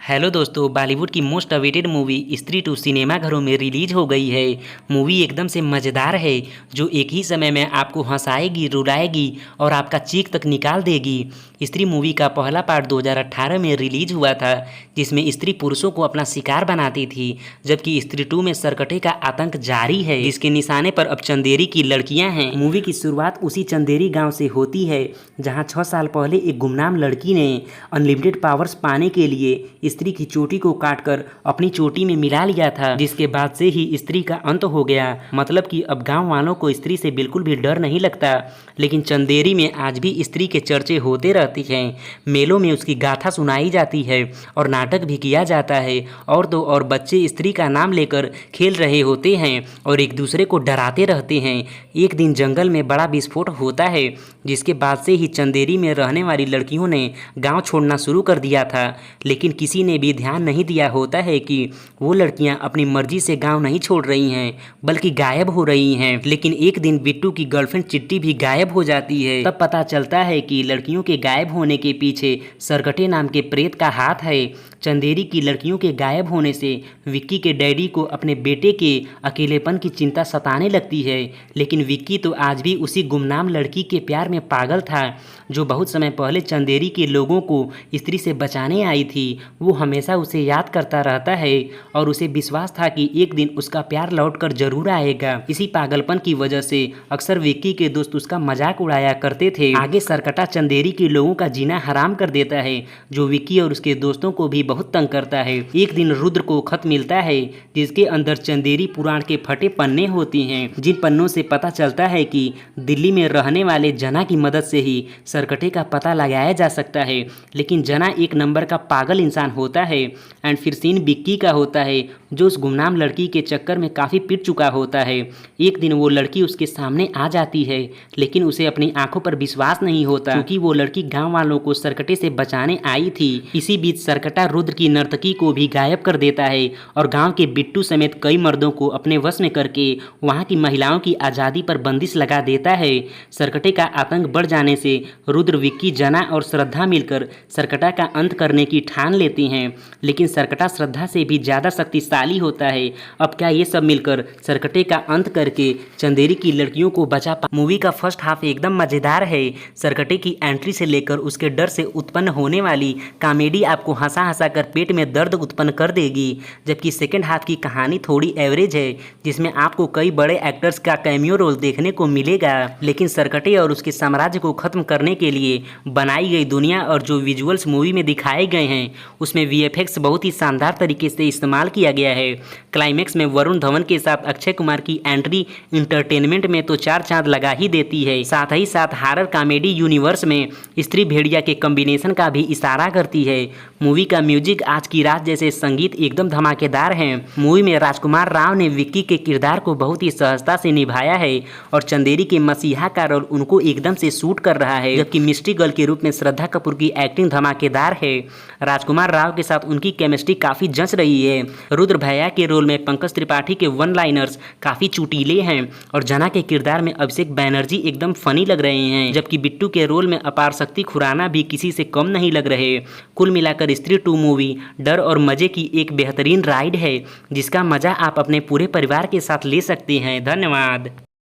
Hello दोस्तों, बॉलीवुड की most awaited movie स्त्री 2 सिनेमाघरों में रिलीज हो गई है। मूवी एकदम से मज़ेदार है जो एक ही समय में आपको हंसाएगी, रुलाएगी और आपका चीख तक निकाल देगी। स्त्री मूवी का पहला पार्ट 2018 में रिलीज हुआ था, जिसमें स्त्री पुरुषों को अपना शिकार बनाती थी, जबकि स्त्री 2 में सरकटे का आतंक जारी है, जिसके निशाने पर अब चंदेरी की लड़कियां हैं। मूवी की शुरुआत उसी चंदेरी गाँव से होती है जहाँ 6 साल पहले एक गुमनाम लड़की ने अनलिमिटेड पावर्स पाने के लिए स्त्री की चोटी को काटकर अपनी चोटी में मिला लिया था, जिसके बाद से ही स्त्री का अंत हो गया। मतलब कि अब गांव वालों को स्त्री से बिल्कुल भी डर नहीं लगता। लेकिन चंदेरी में आज भी स्त्री के चर्चे होते रहते हैं। मेलों में उसकी गाथा सुनाई जाती है और नाटक भी किया जाता है। और तो और बच्चे स्त्री का नाम लेकर खेल रहे होते हैं और एक दूसरे को डराते रहते हैं। एक दिन जंगल में बड़ा विस्फोट होता है, जिसके बाद से ही चंदेरी में रहने वाली लड़कियों ने गाँव छोड़ना शुरू कर दिया था। लेकिन किसी ने भी ध्यान नहीं दिया होता है कि वो लड़कियां अपनी मर्जी से गांव नहीं छोड़ रही हैं, बल्कि गायब हो रही हैं। लेकिन एक दिन बिट्टू की गर्लफ्रेंड चिट्टी भी गायब हो जाती है। तब पता चलता है कि लड़कियों के गायब होने के पीछे सरकटे नाम के प्रेत का हाथ है। चंदेरी की लड़कियों के गायब होने से विक्की के डैडी को अपने बेटे के अकेलेपन की चिंता सताने लगती है। लेकिन विक्की तो आज भी उसी गुमनाम लड़की के प्यार में पागल था, जो बहुत समय पहले चंदेरी के लोगों को स्त्री से बचाने आई थी। वो हमेशा उसे याद करता रहता है और उसे विश्वास था कि एक दिन उसका प्यार लौटकर जरूर आएगा। इसी पागलपन की वजह से अक्सर विक्की के दोस्त उसका मजाक उड़ाया करते थे। आगे सरकटा चंदेरी के लोगों का जीना हराम कर देता है, जो विक्की और उसके दोस्तों को भी बहुत तंग करता है। एक दिन रुद्र को खत मिलता है, जिसके अंदर चंदेरी पुराण के फटे पन्ने होती हैं, जिन पन्नों से पता चलता है कि दिल्ली में रहने वाले जना की मदद से ही सरकटे का पता लगाया जा सकता है। लेकिन जना एक नंबर का पागल इंसान होता है। एंड फिर सीन विक्की का होता है, जो उस गुमनाम लड़की के चक्कर में काफ़ी पिट चुका होता है। एक दिन वो लड़की उसके सामने आ जाती है, लेकिन उसे अपनी आंखों पर विश्वास नहीं होता, क्योंकि वो लड़की गांव वालों को सरकटे से बचाने आई थी। इसी बीच सरकटा रुद्र की नर्तकी को भी गायब कर देता है और गांव के बिट्टू समेत कई मर्दों को अपने वश में करके वहां की महिलाओं की आज़ादी पर बंदिश लगा देता है। सरकटे का आतंक बढ़ जाने से रुद्र, विक्की, जना और श्रद्धा मिलकर सरकटा का अंत करने की ठान लेती हैं। लेकिन सरकटा श्रद्धा से भी ज़्यादा शक्तिशाली होता है। अब क्या ये सब मिलकर सरकटे का अंत करके चंदेरी की लड़कियों को बचा पा। मूवी का फर्स्ट हाफ एकदम मज़ेदार है। सरकटे की एंट्री से लेकर उसके डर से उत्पन्न होने वाली कॉमेडी आपको हंसा हंसा कर पेट में दर्द उत्पन्न कर देगी। जबकि सेकेंड हाफ की कहानी थोड़ी एवरेज है, जिसमें आपको कई बड़े एक्टर्स का कैमियो रोल देखने को मिलेगा। लेकिन सरकटे और उसके साम्राज्य को खत्म करने के लिए बनाई गई दुनिया और जो विजुअल्स मूवी में दिखाए गए हैं, उसमें वीएफएक्स बहुत ही शानदार तरीके से इस्तेमाल किया गया है। क्लाइमैक्स में वरुण धवन के साथ अक्षय कुमार की एंट्री इंटरटेनमेंट में तो 4 चांद लगा ही देती है। साथ ही साथ हॉरर कॉमेडी यूनिवर्स में स्त्री भेड़िया के कॉम्बिनेशन का भी इशारा करती है। मूवी का म्यूजिक आज की रात जैसे संगीत एकदम धमाकेदार है। मूवी में राजकुमार राव ने विक्की के किरदार को बहुत ही सहजता से निभाया है और चंदेरी के मसीहा का रोल उनको एकदम से सूट कर रहा है। जबकि मिस्ट्री गर्ल के रूप में श्रद्धा कपूर की एक्टिंग धमाकेदार है। राजकुमार राव के साथ उनकी केमिस्ट्री काफ़ी जंच रही है। रुद्र भैया के रोल में पंकज त्रिपाठी के वन लाइनर्स काफ़ी चुटीले हैं और जना के किरदार में अभिषेक बैनर्जी एकदम फनी लग रहे हैं। जबकि बिट्टू के रोल में अपार शक्ति खुराना भी किसी से कम नहीं लग रहे। कुल मिलाकर स्त्री 2 मूवी डर और मज़े की एक बेहतरीन राइड है, जिसका मज़ा आप अपने पूरे परिवार के साथ ले सकते हैं। धन्यवाद।